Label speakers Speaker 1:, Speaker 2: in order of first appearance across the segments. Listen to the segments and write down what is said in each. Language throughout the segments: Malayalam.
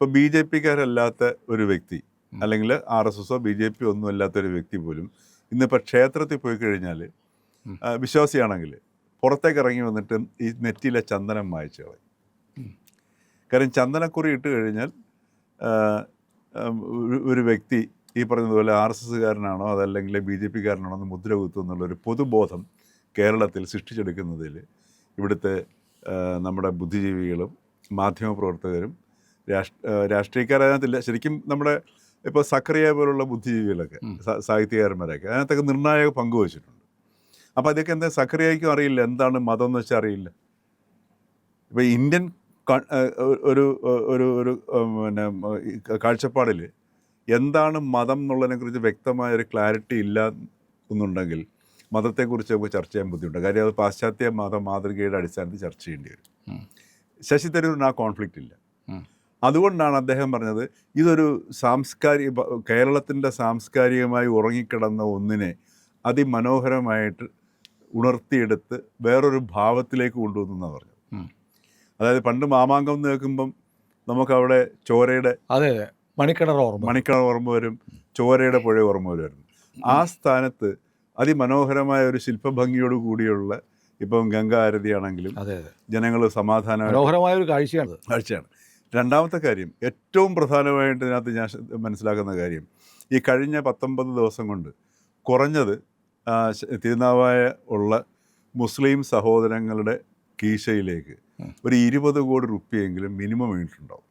Speaker 1: ഇപ്പോൾ ബി ജെ പിക്കാരല്ലാത്ത ഒരു വ്യക്തി അല്ലെങ്കിൽ ആർ എസ് എസോ ബി ജെ പി ഒന്നും അല്ലാത്ത ഒരു വ്യക്തി പോലും ഇന്നിപ്പോൾ ക്ഷേത്രത്തിൽ പോയി കഴിഞ്ഞാൽ വിശ്വാസിയാണെങ്കിൽ പുറത്തേക്ക് ഇറങ്ങി വന്നിട്ട് ഈ നെറ്റിയിലെ ചന്ദനം മായ്ച്ചു കളയും. കാര്യം ചന്ദനക്കുറി ഇട്ട് കഴിഞ്ഞാൽ ഒരു വ്യക്തി ഈ പറഞ്ഞതുപോലെ ആർ എസ് എസ്സുകാരനാണോ അതല്ലെങ്കിൽ ബി ജെ പിക്കാരനാണോ എന്ന് മുദ്ര കുത്തും എന്നുള്ളൊരു പൊതുബോധം കേരളത്തിൽ സൃഷ്ടിച്ചെടുക്കുന്നതിൽ ഇവിടുത്തെ നമ്മുടെ ബുദ്ധിജീവികളും മാധ്യമപ്രവർത്തകരും രാഷ്ട്രീയക്കാരതിനകത്തില്ല. ശരിക്കും നമ്മുടെ ഇപ്പോൾ സക്കറിയ പോലുള്ള ബുദ്ധിജീവികളൊക്കെ സാഹിത്യകാരന്മാരൊക്കെ അതിനകത്തൊക്കെ നിർണായക പങ്ക് വഹിച്ചിട്ടുണ്ട്. അപ്പോൾ അതൊക്കെ എന്താ സക്കറിയയ്ക്കും അറിയില്ല എന്താണ് മതം എന്ന് വെച്ചാൽ അറിയില്ല. ഇപ്പോൾ ഇന്ത്യൻ ഒരു ഒരു ഒരു പിന്നെ കാഴ്ചപ്പാടിൽ എന്താണ് മതം എന്നുള്ളതിനെക്കുറിച്ച് വ്യക്തമായൊരു ക്ലാരിറ്റി ഇല്ല എന്നുണ്ടെങ്കിൽ മതത്തെക്കുറിച്ച് നമുക്ക് ചർച്ച ചെയ്യാൻ ബുദ്ധിമുട്ടുണ്ട്. കാര്യം അത് പാശ്ചാത്യ മത മാതൃകയുടെ അടിസ്ഥാനത്തിൽ ചർച്ച ചെയ്യേണ്ടി വരും. ശശി തരൂരിന് ആ കോൺഫ്ലിക്റ്റ് ഇല്ല. അതുകൊണ്ടാണ് അദ്ദേഹം പറഞ്ഞത് ഇതൊരു കേരളത്തിൻ്റെ സാംസ്കാരികമായി ഉറങ്ങിക്കിടന്ന ഒന്നിനെ അതിമനോഹരമായിട്ട് ഉണർത്തിയെടുത്ത് വേറൊരു ഭാവത്തിലേക്ക് കൊണ്ടുവന്നെന്നാണ് പറഞ്ഞത്. അതായത് പണ്ട് മാമാങ്കം എന്ന് കേൾക്കുമ്പം നമുക്കവിടെ ചോരയുടെ
Speaker 2: മണിക്കിണർ
Speaker 1: ഓർമ്മ വരും, ചോരയുടെ പുഴ ഓർമ്മ വരുമായിരുന്നു. ആ സ്ഥാനത്ത് അതിമനോഹരമായ ഒരു ശില്പഭംഗിയോട് കൂടിയുള്ള ഇപ്പം ഗംഗാ ആരതിയാണെങ്കിലും ജനങ്ങൾ
Speaker 2: മനോഹരമായ ഒരു
Speaker 1: കാഴ്ചയാണ്. രണ്ടാമത്തെ കാര്യം, ഏറ്റവും പ്രധാനമായിട്ട് ഇതിനകത്ത് ഞാൻ മനസ്സിലാക്കുന്ന കാര്യം, ഈ കഴിഞ്ഞ 19 ദിവസം കൊണ്ട് കുറഞ്ഞത് തിരുനാവായ ഉള്ള മുസ്ലിം സഹോദരങ്ങളുടെ കീശയിലേക്ക് ഒരു 20 കോടി റുപ്യയെങ്കിലും മിനിമം വീണിട്ടുണ്ടാവും.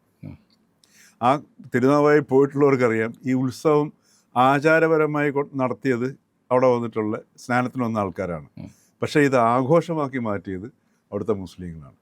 Speaker 1: ആ തിരുനാവായി പോയിട്ടുള്ളവർക്കറിയാം ഈ ഉത്സവം ആചാരപരമായി നടത്തിയത് അവിടെ വന്നിട്ടുള്ള സ്നാനത്തിന് വന്ന ആൾക്കാരാണ്. പക്ഷേ ഇത് ആഘോഷമാക്കി മാറ്റിയത് അവിടുത്തെ മുസ്ലിങ്ങളാണ്.